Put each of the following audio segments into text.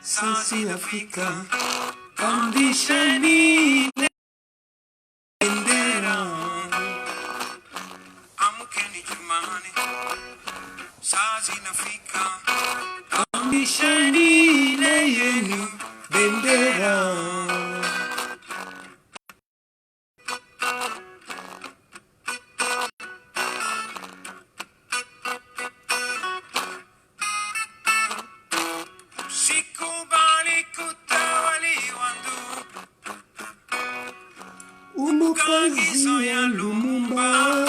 South Africa, conditioning bendera. Amkeni Jumani, South Africa, conditioning yenu bendera. Umukazi ya Lumumba,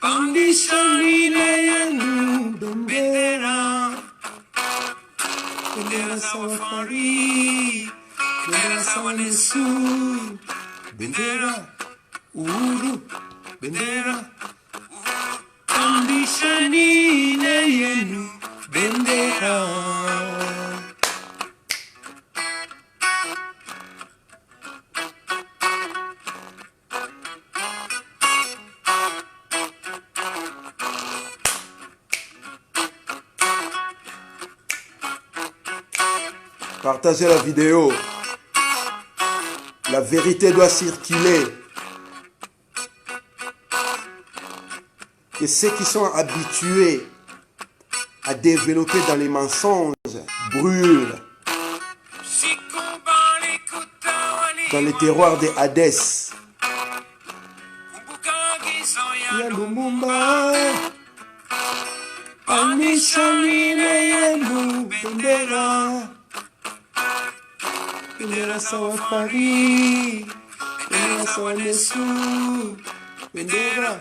condition ile yenu bendera, bendera sawa fari, bendera sawa nesu, bendera uhuru, bendera condition ile yenu bendera. Partagez la vidéo. La vérité doit circuler. Et ceux qui sont habitués à développer dans les mensonges brûlent. Dans les terroirs des Hadès. Bendera sawa fari, bendera sawa nesu, bendera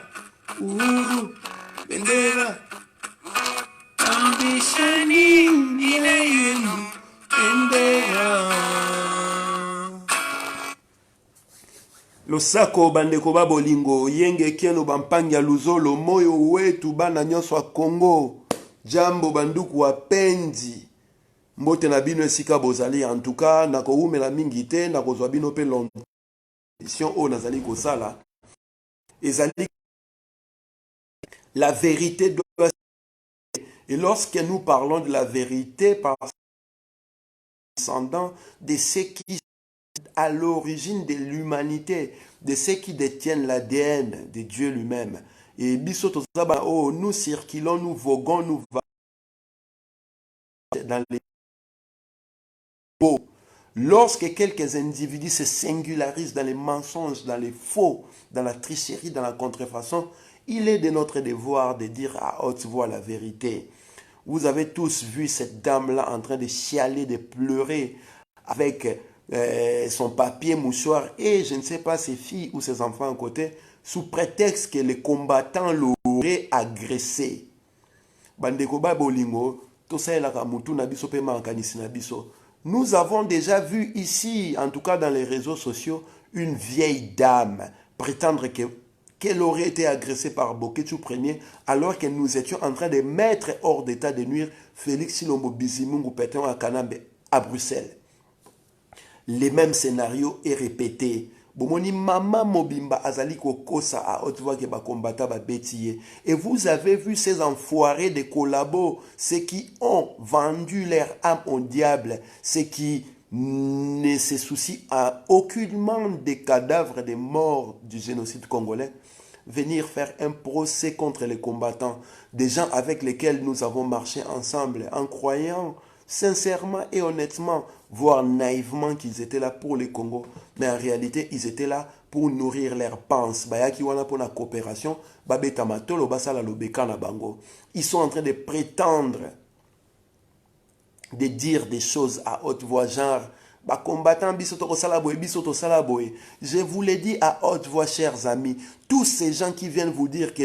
uhuru, bendera ambishani ile yenu bendera. Losako bandeko babolingo yenge kieno bampanga luzolo moyo wetu bana nyonso a Congo. Jambo banduku wapenzi. Mbote na bino esika bozali en tout cas na koumela mingi te na kozwa bino pe l'audition o nazali kosala ezali la vérité doit. Et lorsque nous parlons de la vérité par descendant de ceux qui à l'origine de l'humanité, de ceux qui détiennent l'ADN de Dieu lui-même. Et bisoto zaba oh nous circulons, nous voguons, nous dans les beaux. Lorsque quelques individus se singularisent dans les mensonges, dans les faux, dans la tricherie, dans la contrefaçon, il est de notre devoir de dire à haute voix la vérité. Vous avez tous vu cette dame-là en train de chialer, de pleurer avec son papier mouchoir et je ne sais pas ses filles ou ses enfants à côté, sous prétexte que les combattants l'auraient agressé. Bandeko Babolingo, tout ça est là, nous avons déjà vu ici, en tout cas dans les réseaux sociaux, une vieille dame prétendre qu'elle aurait été agressée par Boketu Premier alors que nous étions en train de mettre hors d'état de nuire Félix Silombo Bizimungu Pétain à Kanambe à Bruxelles. Le même scénario est répété. Bomoni mama mobimba azali kokosa a haute voix que ba combatta ba bétier. Et vous avez vu ces enfoirés de collabos, ceux qui ont vendu leur âme au diable, ceux qui ne se soucient aucunement des cadavres des morts du génocide congolais, venir faire un procès contre les combattants, des gens avec lesquels nous avons marché ensemble en croyant sincèrement et honnêtement, voire naïvement qu'ils étaient là pour le Congo, mais en réalité, ils étaient là pour nourrir leurs pensées. Pour la coopération, ils sont en train de prétendre, de dire des choses à haute voix, genre, je vous l'ai dit à haute voix, chers amis, tous ces gens qui viennent vous dire que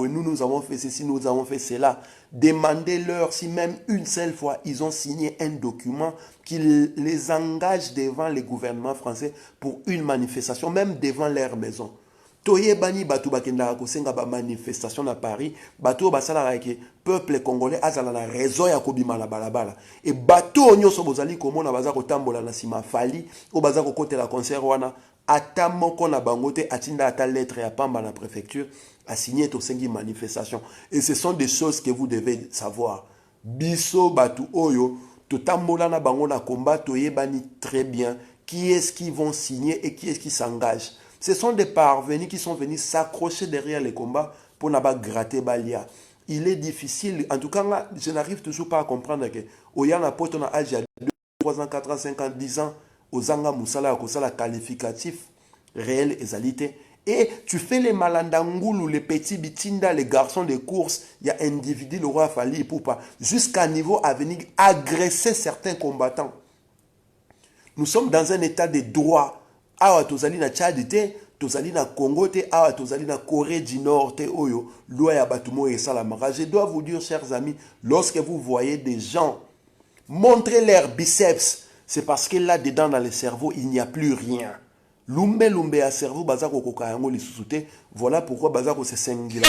nous avons fait ceci, nous avons fait cela, demandez-leur si même une seule fois ils ont signé un document qui les engage devant le gouvernement français pour une manifestation, même devant leur maison. Toye bani batu bakenda kosenga ba manifestation à Paris, batu basala ke peuple congolais azala na raison ya kobima na balabala. Et batu onyoso bozali komona baza kotambola na sima fali, o baza kokotela concert wana ata moko na bangote atinda ata lettre ya pamba na préfecture à signer ton 5 manifestation. Et ce sont des choses que vous devez savoir. Biso batu oyo, totambola na bango na combat, toyebani très bien qui est-ce qui vont signer et qui est-ce qui s'engage. Ce sont des parvenus qui sont venus s'accrocher derrière les combats pour ne pas gratter balia. Il est difficile, en tout cas, là, je n'arrive toujours pas à comprendre que Oyana Poto na âge à 2, 3 ans, 4 ans, 5 ans, 10 ans, aux Anga Moussala, à qualificatif réel et alité. Et tu fais les malandangoulou, les petits bitinda, les garçons de course, il y a individu, le roi Fali pour pas, jusqu'à niveau à venir agresser certains combattants. Nous sommes dans un état de droit. Awa tozali na Tchad te, tozali na Congo te, awa tozali na Corée du Nord te, oyo, loi ya batumo et salamara. Je dois vous dire, chers amis, lorsque vous voyez des gens montrer leurs biceps, c'est parce que là-dedans, dans le cerveau, il n'y a plus rien. Lumbe lumbe à cerveau, bazako kokayango li susute. Voilà pourquoi bazako se sengila.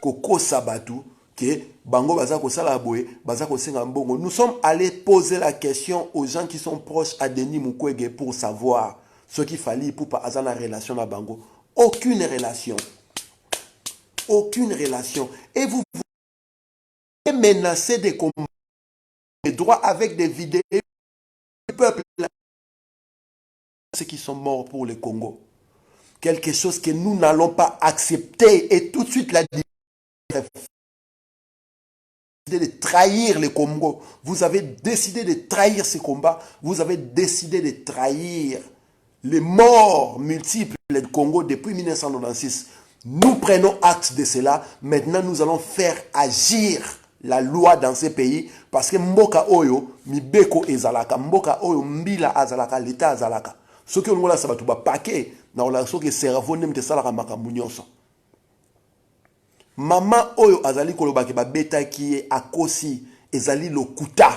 Koko sabatu, que bango bazako salaboye, bazako sengambongo. Nous sommes allés poser la question aux gens qui sont proches à Denis Mukwege pour savoir ce qu'il fallait pour pas avoir la relation à bango. Aucune relation. Aucune relation. Et vous menacez des combats de droits avec des vidéos du peuple. Ceux qui sont morts pour le Congo. Quelque chose que nous n'allons pas accepter. Et tout de suite, la décidé de trahir le Congo. Vous avez décidé de trahir ce combat. Vous avez décidé de trahir les morts multiples du Congo depuis 1996. Nous prenons acte de cela. Maintenant, nous allons faire agir la loi dans ces pays. Parce que Mboka Oyo, Mibeko Ezalaka, Mboka Oyo, Mbila Azalaka, l'État Azalaka. Ce que nous avons fait, c'est paquet dans la que le cerveau n'aime pas ça. Maman oyo azali koloba ke ba beta qui est à kosi ezali lokuta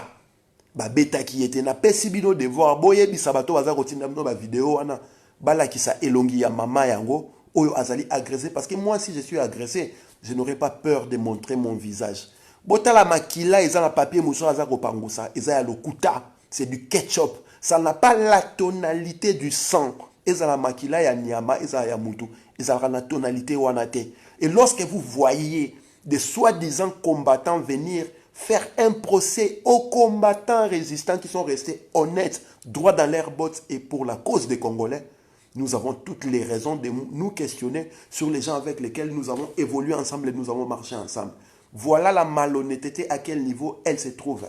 ba beta qui était na pesi bino devoir boye bisabato baza kotinda bino ba vidéo wana bala ki sa elongi ya mama yango oyo azali agressé parce que moi si je suis agressé je n'aurais pas peur de montrer mon visage. Botala makila ezala papier mousso aza kopangusa ezala lokuta c'est du ketchup. Ça n'a pas la tonalité du sang. Ezala makila ya nyama, ezala ya mutu, ezala na tonalité wanate. Et lorsque vous voyez des soi-disant combattants venir faire un procès aux combattants résistants qui sont restés honnêtes, droits dans leurs bottes et pour la cause des Congolais, nous avons toutes les raisons de nous questionner sur les gens avec lesquels nous avons évolué ensemble et nous avons marché ensemble. Voilà la malhonnêteté à quel niveau elle se trouve.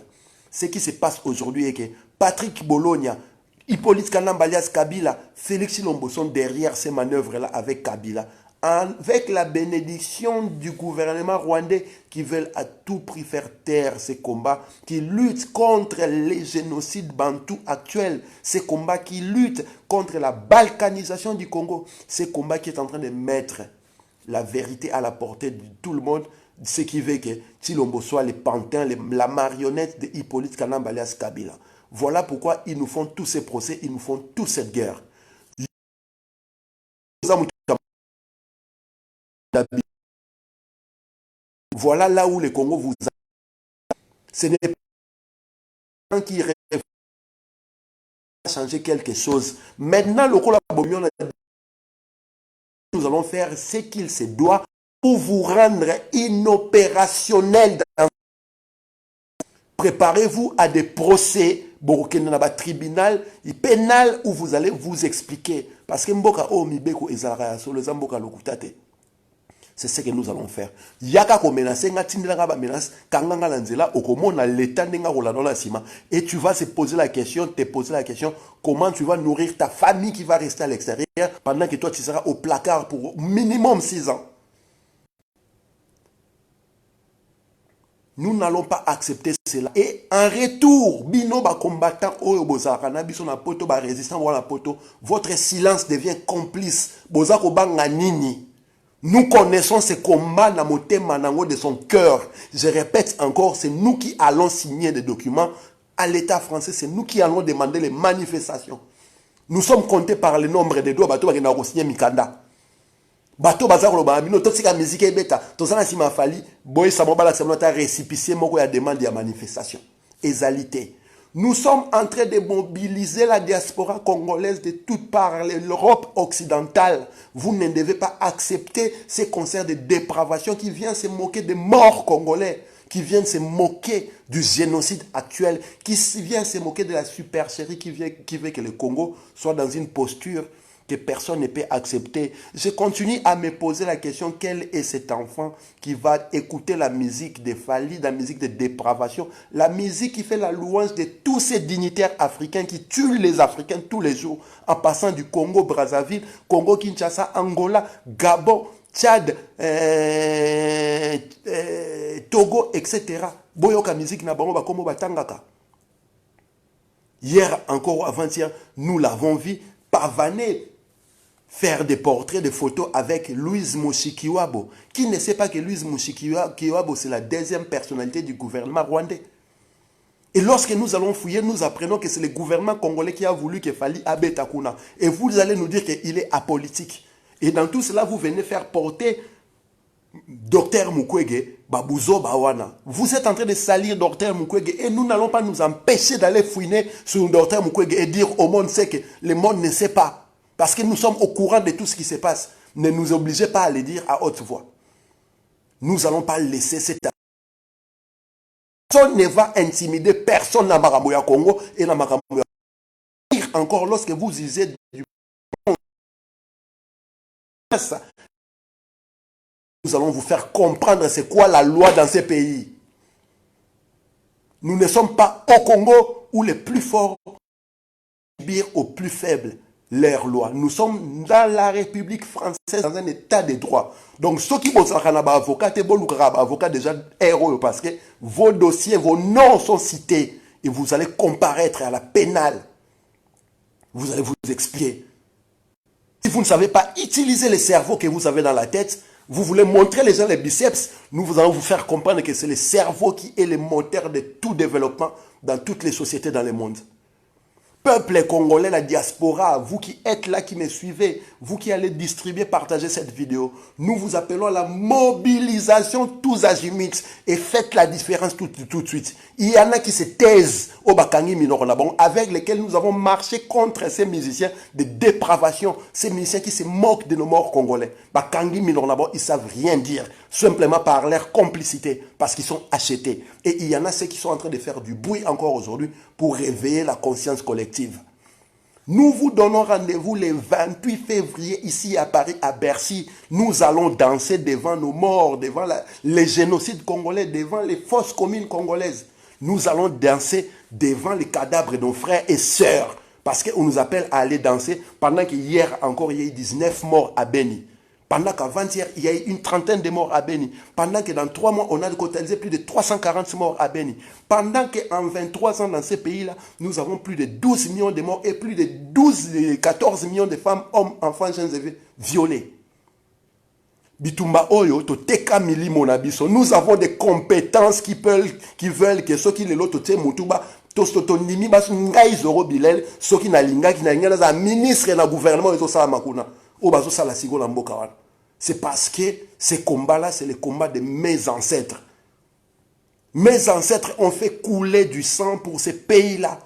Ce qui se passe aujourd'hui est que Patrick Bologna, Hippolyte Kanamba alias Kabila, Félix Tshilombo sont derrière ces manœuvres-là avec Kabila, avec la bénédiction du gouvernement rwandais qui veulent à tout prix faire taire ces combats, qui luttent contre les génocides bantous actuels, ces combats qui luttent contre la balkanisation du Congo, ces combats qui est en train de mettre la vérité à la portée de tout le monde, ce qui veut que Tshilombo soit les pantins, la marionnette de Hippolyte Kanamba alias Kabila. Voilà pourquoi ils nous font tous ces procès, ils nous font toute cette guerre. Voilà là où le Congo vous a. Ce n'est pas qui rêve à changer quelque chose. Maintenant, le nous allons faire ce qu'il se doit pour vous rendre inopérationnel. Préparez-vous à des procès, tribunal, pénal où vous allez vous expliquer. Parce que Mboka o mibeko ezalaka so les Mboka lokutate. C'est ce que nous allons faire. Yaka ko menacer nga tindela ba menace kanganga lanzela okomona l'état ndenga ko la dans la ciment et tu vas te poser la question, comment tu vas nourrir ta famille qui va rester à l'extérieur pendant que toi tu seras au placard pour minimum 6 ans. Nous n'allons pas accepter cela. Et en retour, bino ba combattant oyo bozaka na biso na poto ba résistant wala poto, votre silence devient complice. Bozako banga nini. Nous connaissons ce combat na motema nango de son cœur. Je répète encore, c'est nous qui allons signer des documents à l'État français, c'est nous qui allons demander les manifestations. Nous sommes comptés par le nombre de doigts bateau bakena ko signer mikanda. Bato bazako loba bino totika musique ebeta tozana sima fali boy samobala semnota récipicier moko ya demande ya manifestation ezalité Nous sommes en train de mobiliser la diaspora congolaise de toutes parts, l'Europe occidentale. Vous ne devez pas accepter ces concerts de dépravation qui viennent se moquer des morts congolais, qui viennent se moquer du génocide actuel, qui viennent se moquer de la supercherie qui veut que le Congo soit dans une posture que personne ne peut accepter. Je continue à me poser la question, quel est cet enfant qui va écouter la musique de Fali, la musique de dépravation, la musique qui fait la louange de tous ces dignitaires africains qui tuent les Africains tous les jours, en passant du Congo, Brazzaville, Congo, Kinshasa, Angola, Gabon, Tchad, Togo, etc. Boyoka musique na bango bakomo batangaka. Hier, encore avant-hier, nous l'avons vu pavaner, faire des portraits, des photos avec Louise Mushikiwabo. Qui ne sait pas que Louise Mushikiwabo, c'est la deuxième personnalité du gouvernement rwandais. Et lorsque nous allons fouiller, nous apprenons que c'est le gouvernement congolais qui a voulu que Fali Abe Takuna. Et vous allez nous dire qu'il est apolitique. Et dans tout cela, vous venez faire porter Dr Mukwege, Babouzo Bawana. Vous êtes en train de salir Dr Mukwege et nous n'allons pas nous empêcher d'aller fouiner sur Dr Mukwege et dire au monde que le monde ne sait pas. Parce que nous sommes au courant de tout ce qui se passe. Ne nous obligez pas à le dire à haute voix. Nous n'allons pas laisser cette... Personne ne va intimider personne dans Maramoya Congo et dans Maramoya. Encore lorsque vous usez du... Nous allons vous faire comprendre c'est quoi la loi dans ces pays. Nous ne sommes pas au Congo où les plus forts subissent aux plus faibles leur loi. Nous sommes dans la République française, dans un état de droit. Donc, ceux qui vont s'en avocat, avocat déjà héros parce que vos dossiers, vos noms sont cités et vous allez comparaître à la pénale. Vous allez vous expliquer. Si vous ne savez pas utiliser le cerveau que vous avez dans la tête, vous voulez montrer les gens les biceps, nous allons vous faire comprendre que c'est le cerveau qui est le moteur de tout développement dans toutes les sociétés dans le monde. Peuple congolais, la diaspora, vous qui êtes là, qui me suivez, vous qui allez distribuer, partager cette vidéo, nous vous appelons à la mobilisation tous azimuts et faites la différence tout de suite. Il y en a qui se taisent au Bakangi Minornabon avec lesquels nous avons marché contre ces musiciens de dépravation, ces musiciens qui se moquent de nos morts congolais. Bakangi Minornabon, ils ne savent rien dire, simplement par leur complicité, parce qu'ils sont achetés. Et il y en a ceux qui sont en train de faire du bruit encore aujourd'hui pour réveiller la conscience collective. Nous vous donnons rendez-vous le 28 février ici à Paris, à Bercy. Nous allons danser devant nos morts, devant les génocides congolais, devant les fosses communes congolaises. Nous allons danser devant les cadavres de nos frères et sœurs. Parce qu'on nous appelle à aller danser pendant qu'hier encore il y a eu 19 morts à Beni. Pendant qu'avant-hier, il y a eu une trentaine de morts à Beni. Pendant que dans 3 mois, on a totalisé plus de 340 morts à Beni. Pendant qu'en 23 ans, dans ces pays-là, nous avons plus de 12 millions de morts et plus de 14 millions de femmes, hommes, enfants, jeunes et violés. Bitumba Oyo, Toteka Mili Monabiso. Nous avons des compétences qui veulent que ceux qui les lotent, Mutuba, Tostotonimi, Basungai Zoro Bilel, ceux qui n'alinga, qui n'alinga, ministre et le gouvernement, ils ont ça à Makuna. C'est parce que ces combats-là, c'est le combat de mes ancêtres. Mes ancêtres ont fait couler du sang pour ces pays-là.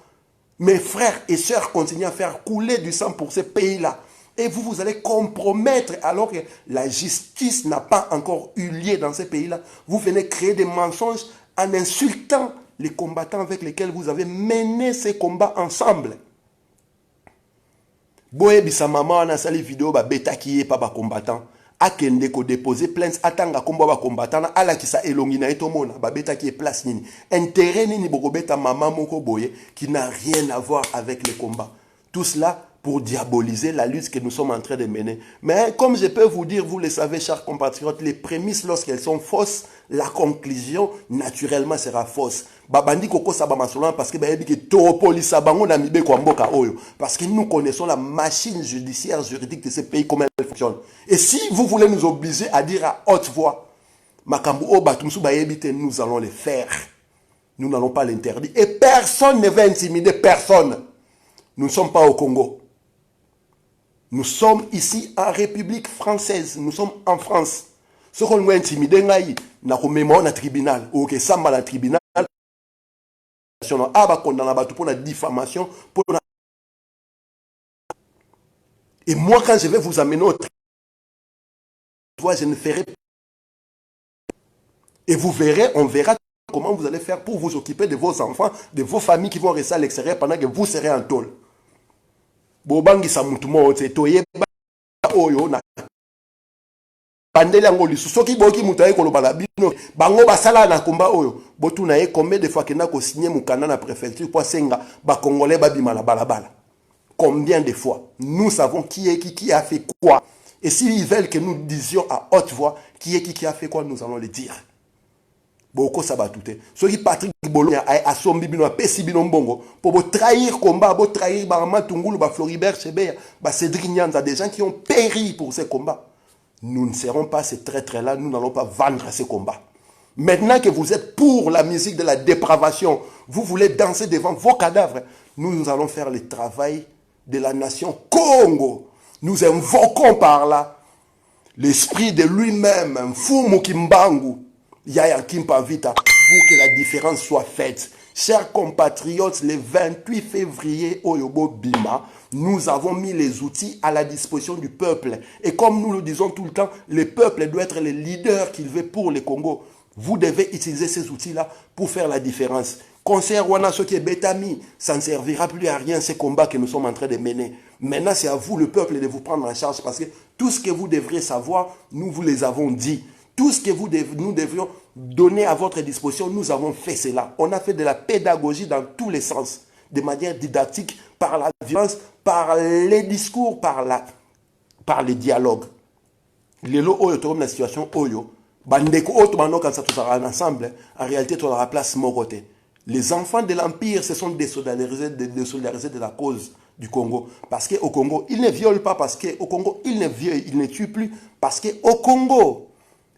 Mes frères et sœurs continuent à faire couler du sang pour ces pays-là. Et vous allez compromettre alors que la justice n'a pas encore eu lieu dans ces pays-là. Vous venez créer des mensonges en insultant les combattants avec lesquels vous avez mené ces combats ensemble. Boye bisa maman na sali vidéo ba beta qui est pas ba combattant akende ko déposer plainte atanga komba ba combattant ala ki sa elongi na etomona ba beta qui est place nini intérêt nini boko beta maman moko boye qui n'a rien à voir avec le combat. Tout cela pour diaboliser la lutte que nous sommes en train de mener. Mais comme je peux vous dire, vous le savez, chers compatriotes, les prémices, lorsqu'elles sont fausses, la conclusion, naturellement, sera fausse. Babandi koko sabamasolan parce que parce que nous connaissons la machine judiciaire juridique de ce pays, comment elle fonctionne. Et si vous voulez nous obliger à dire à haute voix, nous allons le faire. Nous n'allons pas l'interdire. Et personne ne va intimider personne. Nous ne sommes pas au Congo. Nous sommes ici en République française. Nous sommes en France. Ce qu'on va intimider, nous avons un tribunal. Ou que ça, tribunal. Ah, bah, condamné pour la diffamation. Et moi, quand je vais vous amener au tribunal, je ne ferai pas. Et vous verrez, on verra comment vous allez faire pour vous occuper de vos enfants, de vos familles qui vont rester à l'extérieur pendant que vous serez en tôle. Bobangi samutumo, c'est toye oyo na bandeli yango lisusu soki boki mutu aye koloba bino bango basala na komba oyo botuna ye combien de fois kenda ko signer mukanda na préfecture pour senga ba congolais babima na balabala. Combien de fois nous savons qui a fait quoi, et s'ils veulent que nous disions à haute voix qui a fait quoi, nous allons le dire. Boko sabatute soki Patrick Bolonia a sombi bino a pesi bino mbongo pour trahir combat, pour trahir ba Matungulu, ba Floribert Chebeya, ba Cédric Nyanza, des gens qui ont péri pour ces combats. Nous ne serons pas ces traîtres-là, nous n'allons pas vendre ces combats. Maintenant que vous êtes pour la musique de la dépravation, vous voulez danser devant vos cadavres, nous allons faire le travail de la nation Congo. Nous invoquons par là l'esprit de lui-même, Mfumu Kimbangu, Yaya Kimpavita, pour que la différence soit faite. Chers compatriotes, le 28 février, Oyobo Bima, nous avons mis les outils à la disposition du peuple. Et comme nous le disons tout le temps, le peuple doit être le leader qu'il veut pour le Congo. Vous devez utiliser ces outils-là pour faire la différence. Concert Wana Soki et Betami, ça ne servira plus à rien ces combats que nous sommes en train de mener. Maintenant, c'est à vous, le peuple, de vous prendre en charge parce que tout ce que vous devriez savoir, nous vous les avons dit. Tout ce que nous devrions donner à votre disposition, nous avons fait cela. On a fait de la pédagogie dans tous les sens, de manière didactique, par la violence, par les discours, par les dialogues. Lelo oyo to comme la situation oyo, bandeko oyo bando quand ça tout ça ensemble, en réalité tu la place Moroté. Les enfants de l'empire se sont désolidarisés de la cause du Congo, parce qu'au Congo, ils ne violent pas, parce qu'au Congo, ils ne tuent plus, parce qu'au Congo,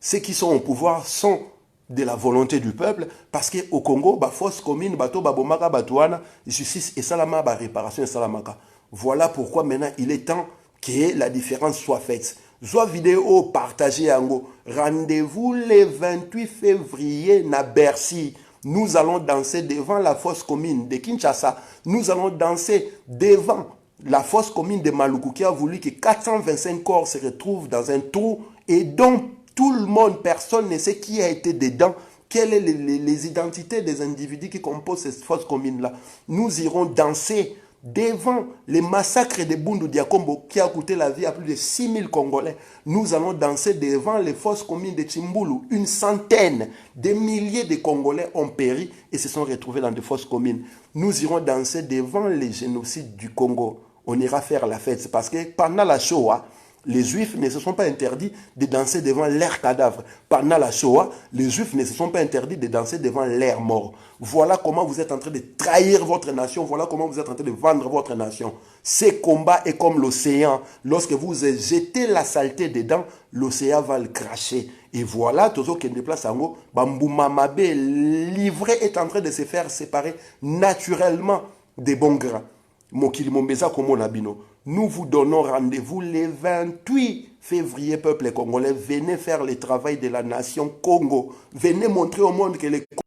ceux qui sont au pouvoir sont de la volonté du peuple, parce qu'au Congo, ba force commune, bato babomaka batouana, justice et salama, ba réparation et salamaka. Voilà pourquoi maintenant il est temps que la différence soit faite. Soit vidéo partagée en go. Rendez-vous le 28 février na Bercy. Nous allons danser devant la fosse commune de Kinshasa. Nous allons danser devant la fosse commune de Maluku qui a voulu que 425 corps se retrouvent dans un trou et dont tout le monde, personne ne sait qui a été dedans, quelles sont les identités des individus qui composent cette fosse commune-là. Nous irons danser devant les massacres de Bundu Diakombo qui a coûté la vie à plus de 6000 Congolais. Nous allons danser devant les fosses communes de Chimbulu. Une centaine de milliers de Congolais ont péri et se sont retrouvés dans des fosses communes. Nous irons danser devant les génocides du Congo. On ira faire la fête parce que pendant la Shoah, les Juifs ne se sont pas interdits de danser devant leurs cadavres. Pendant la Shoah, les Juifs ne se sont pas interdits de danser devant leurs morts. Voilà comment vous êtes en train de trahir votre nation. Voilà comment vous êtes en train de vendre votre nation. Ces combats est comme l'océan. Lorsque vous jetez la saleté dedans, l'océan va le cracher. Et voilà, toujours qu'il y a des places en haut, Bamboumamabe, l'ivraie est en train de se faire séparer naturellement des bons grains. Mokilimombeza Komo Nabino. Nous vous donnons rendez-vous le 28 février, peuple congolais. Venez faire le travail de la nation Congo. Venez montrer au monde que le Congo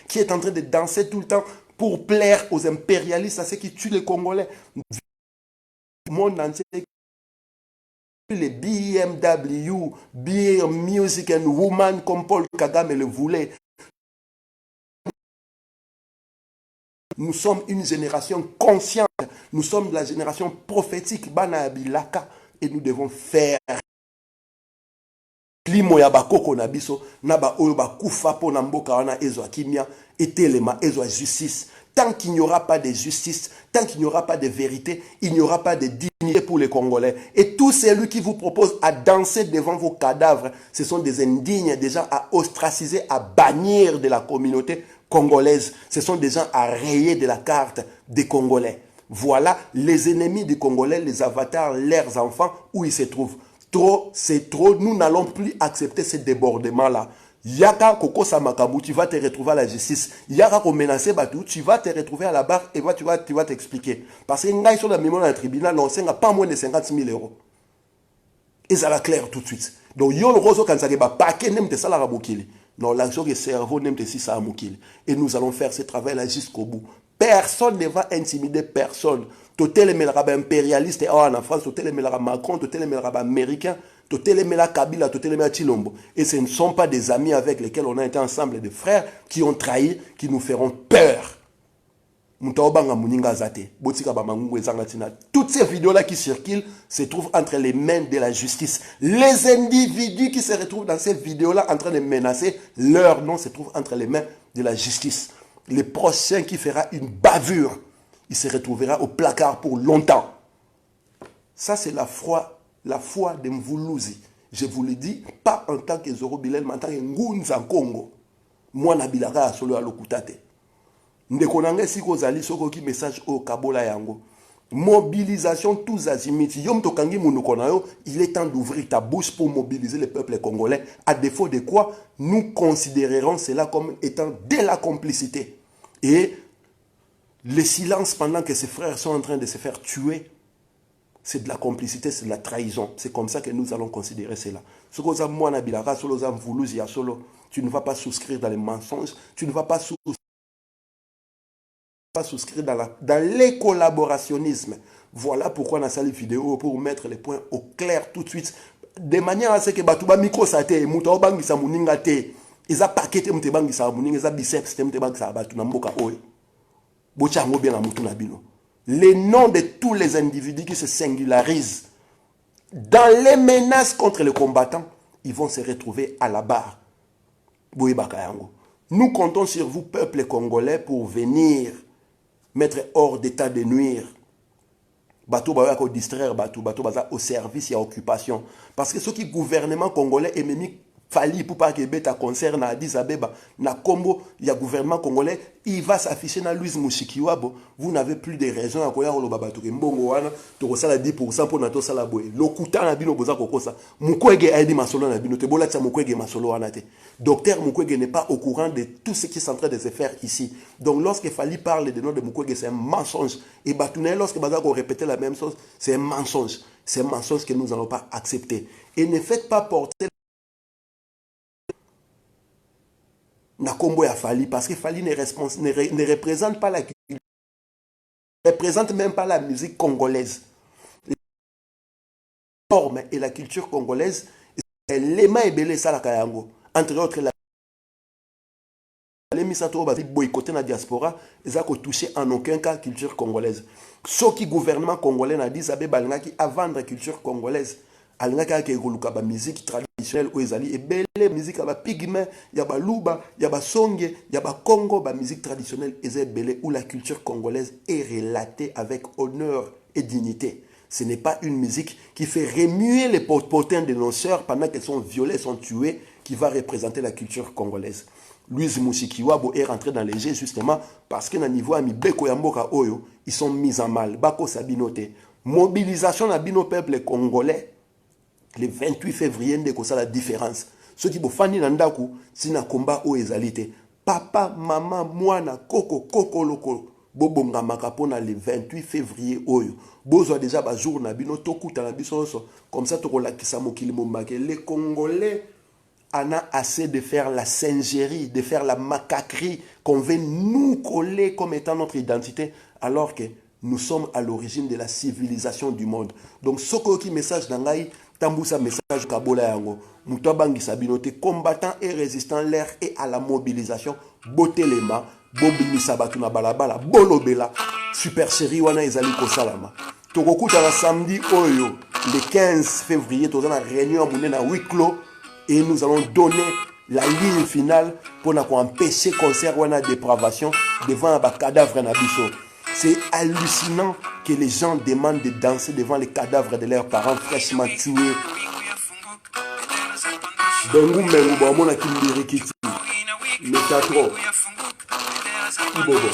qui est en train de danser tout le temps pour plaire aux impérialistes, à ceux qui tuent les Congolais. Le monde entier, les BMW, Beer Music and Woman, comme Paul Kagame le voulait. Nous sommes une génération consciente. Nous sommes de la génération prophétique. Bana Abilaka. Et nous devons faire. Limo ya bakoko na biso. Naba oyo bakufa po na mboka wana ezo akimia. Etelema ezo justice. Tant qu'il n'y aura pas de justice, tant qu'il n'y aura pas de vérité, il n'y aura pas de dignité pour les Congolais. Et tous celui qui vous propose à danser devant vos cadavres, ce sont des indignes, des gens à ostraciser, à bannir de la communauté congolaise. Ce sont des gens à rayer de la carte des Congolais. Voilà les ennemis des Congolais, les avatars, leurs enfants, où ils se trouvent. Trop, c'est trop. Nous n'allons plus accepter ce débordement-là. Yaka Koko Samakabu, tu vas te retrouver à la justice. Yaka ko menacer Batou, tu vas te retrouver à la barre et tu vas t'expliquer. Parce que nous sur la mémoire d'un tribunal, on n'a pas moins de 50 000 euros. Et ça va clair tout de suite. Donc, yon roso quand ça va paquet nem de salaire à bokili. Non, l'action que le cerveau n'aime si ça a moukil. Et nous allons faire ce travail-là jusqu'au bout. Personne ne va intimider personne. Totel est impérialiste en France, totel est Macron, totel est américain, totel est Kabila, totel est Chilombo. Et ce ne sont pas des amis avec lesquels on a été ensemble, des frères qui ont trahi, qui nous feront peur. Toutes ces vidéos-là qui circulent se trouvent entre les mains de la justice. Les individus qui se retrouvent dans ces vidéos-là en train de menacer, leur nom se trouve entre les mains de la justice. Le prochain qui fera une bavure, il se retrouvera au placard pour longtemps. Ça, c'est la foi de Mvuluzi. Je vous le dis, pas en tant que Zoro Bilel, mais en tant que Ngunza Congo. Moi, Nabilara, solo à l'Okutate. Ndekonanga si kozali soko ki message au Kabola yango. Mobilisation tous azimuts. Yom tokangi munukonayo, il est temps d'ouvrir ta bouche pour mobiliser le peuple congolais. À défaut de quoi, nous considérerons cela comme étant de la complicité. Et le silence pendant que ses frères sont en train de se faire tuer, c'est de la complicité, c'est de la trahison. C'est comme ça que nous allons considérer cela. Ce que moi, Nabilara, solo Mvuluzi, tu ne vas pas souscrire dans les mensonges, tu ne vas pas souscrire dans les collaborationnismes. Voilà pourquoi on a sali vidéo pour mettre les points au clair tout de suite. De manière à ce que Batouba Miko Sate, Mouta Obangi Samuninga Te, ils ont paqueté Moutebangi Samuninga, ils ont biceps, Moutebangi Sabatu Namboka Oe. Bochango bien la Moutouna Bino. Les noms de tous les individus qui se singularisent dans les menaces contre les combattants, ils vont se retrouver à la barre. Nous comptons sur vous, peuple congolais, pour venir mettre hors d'état de nuire. Bateau va distraire bateau au service et à occupation. Parce que ce qui gouvernement congolais est même Fali pour pas que beta concert na Addis Abeba na Combo, il y a gouvernement congolais, il va s'afficher na Louise Mushikiwabo. Vous n'avez plus de raison à koya lo babato ke mbongo wana to sala 10% pour na to sala boy. Lokuta na bino boza kokosa. Mukwege aidi masolo na bino te bola tsa Mukwege masolo wana te. Docteur Mukwege n'est pas au courant de tout ce qui est en train de se faire ici. Donc lorsque Fali parle de nom de Mukwege, c'est un mensonge. Et Batouné lorsque baza ko répéter la même chose, c'est un mensonge. C'est un mensonge que nous n'allons pas accepter. Et ne faites pas porter na Kombo ya Fali, parce que Fali ne représente pas la culture, ne représente même pas la musique congolaise. La forme et la culture congolaise, les mains et belé ça la kayango. Entre autres, les misato ba boycotter la diaspora, ils ont touché en aucun cas la culture congolaise. Ce qui gouvernement congolais n'a dit, c'est qui a vendre la culture congolaise. Alingaka ke goluka ba musique traditionnelle ou ezali ebele musique ba pigme ya ba luba ya ba songe ya ba Congo ba musique traditionnelle ezebele où la culture congolaise est relatée avec honneur et dignité. Ce n'est pas une musique qui fait remuer les potins de nos sœurs pendant qu'elles sont violées, sont tuées, qui va représenter la culture congolaise. Louise Mushikiwabo est rentré dans les jeux justement parce que na niveau ami Beko ya mboka oyo, ils sont mis en mal. Bako sabinote. Mobilisation na bino peuple congolais. Le 28 février, c'est la différence. Ceux qui font des nandaku, c'est un combat au ezalité. Papa, maman, moana, koko, koko, loko. Bobonga makapona le 28 février oyo. Bozo déjà ba jour na bino tokuta na biso comme ça to la kisamokili mombake. Les Congolais en a assez de faire la singerie, de faire la macaquerie qu'on veut nous coller comme étant notre identité alors que nous sommes à l'origine de la civilisation du monde. Donc ce qui message d'angaï Tambousa message Kabola yango. Moutabangi sabinote combattant et résistant l'air et à la mobilisation. Botelema, Bobini Sabatuna Balabala, Bolobela, Super Série Wana Ezali Kosalama. Tokokuta la samedi Oyo, le 15 février, nous avons une réunion à huis clos et nous allons donner la ligne finale pour empêcher concert Wana dépravation devant un cadavre Nabiso. C'est hallucinant que les gens demandent de danser devant les cadavres de leurs parents fraîchement tués. Bengu mengu ba mona kimbiri kiti. Metatro. Ibobo.